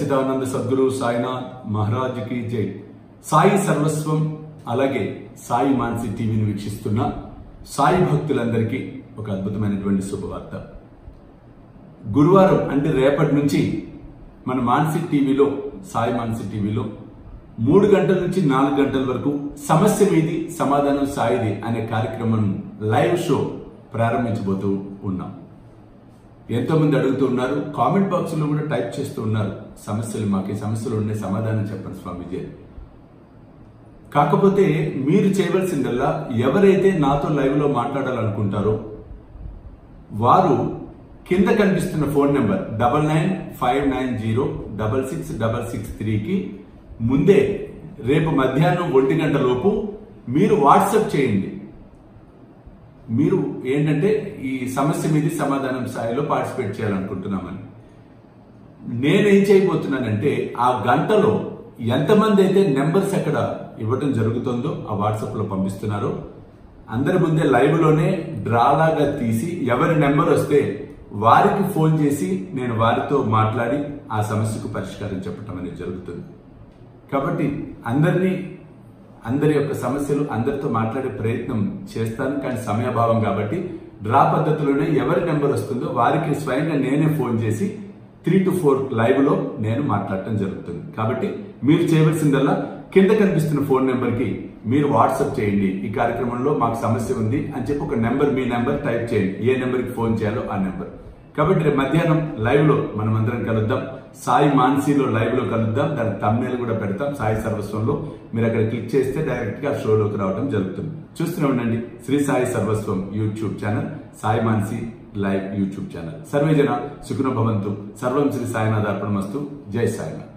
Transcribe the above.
సచ్చిదానంద సద్గురు సాయినాథ్ మహారాజ్ కి జై. సాయి సర్వస్వం అలాగే సాయి మానసి టీవీని వీక్షిస్తున్న సాయి భక్తులందరికీ ఒక అద్భుతమైనటువంటి శుభవార్త. గురువారం అంటే రేపటి నుంచి మన మానసి టీవీలో, సాయి మానసి టీవీలో 3 గంటల నుంచి 4 గంటల వరకు సమస్య మీది సమాధానం సాయిది అనే కార్యక్రమం లైవ్ షో ప్రారంభించబోతూ ఉన్నాం. ఎంతో మంది అడుగుతూ ఉన్నారు, కామెంట్ బాక్స్ లో కూడా టైప్ చేస్తూ ఉన్నారు, సమస్యలు మాకు సమస్యలు ఉన్నాయి, సమాధానం చెప్పండి స్వామీజీ. కాకపోతే మీరు చేయవలసిందల్లా ఎవరైతే నాతో లైవ్ లో మాట్లాడాలనుకుంటారో వారు కింద కనిపిస్తున్న ఫోన్ నెంబర్ 9959066663కి ముందే రేపు మధ్యాహ్నం 1 గంట లోపు మీరు వాట్సాప్ చేయండి. మీరు ఏంటంటే ఈ సమస్య మీద సమాధానం స్థాయిలో పార్టిసిపేట్ చేయాలనుకుంటున్నామని. నేనేం చేయబోతున్నానంటే ఆ గంటలో ఎంతమంది అయితే నెంబర్స్ అక్కడ ఇవ్వటం జరుగుతుందో ఆ వాట్సాప్ లో పంపిస్తున్నారో అందరి ముందే లైవ్ లోనే డ్రాలాగా తీసి ఎవరి నెంబర్ వస్తే వారికి ఫోన్ చేసి నేను వారితో మాట్లాడి ఆ సమస్యకు పరిష్కారం చెప్పటం అనేది జరుగుతుంది. కాబట్టి అందరి యొక్క సమస్యలు అందరితో మాట్లాడే ప్రయత్నం చేస్తాను, కానీ సమయాభావం కాబట్టి డ్రా పద్ధతిలోనే ఎవరి నెంబర్ వస్తుందో వారికి స్వయంగా నేనే ఫోన్ చేసి 3 to 4 లైవ్ లో నేను మాట్లాడటం జరుగుతుంది. కాబట్టి మీరు చేయవలసిందల్లా కింద కనిపిస్తున్న ఫోన్ నెంబర్ కి మీరు వాట్సాప్ చేయండి, ఈ కార్యక్రమంలో మాకు సమస్య ఉంది అని చెప్పి ఒక నెంబర్, మీ నెంబర్ టైప్ చేయండి, ఏ నెంబర్ కి ఫోన్ చేయాలో ఆ నెంబర్. కాబట్టి రేపు మధ్యాహ్నం లైవ్ లో మనం అందరం కలుద్దాం. సాయి మానసిలో లైవ్ లో కలుద్దాం. దాని థంబ్నెయిల్ కూడా పెడతాం సాయి సర్వస్వంలో. మీరు అక్కడ క్లిక్ చేస్తే డైరెక్ట్ గా షోలోకి రావడం జరుగుతుంది. చూస్తూనే ఉండండి శ్రీ సాయి సర్వస్వం YouTube channel, Sai Manasi live YouTube channel. సర్వేజన సుఖినో భవంతు. సర్వం శ్రీ సాయినాథ్ అర్పణమస్తు. జై సాయినాథ్.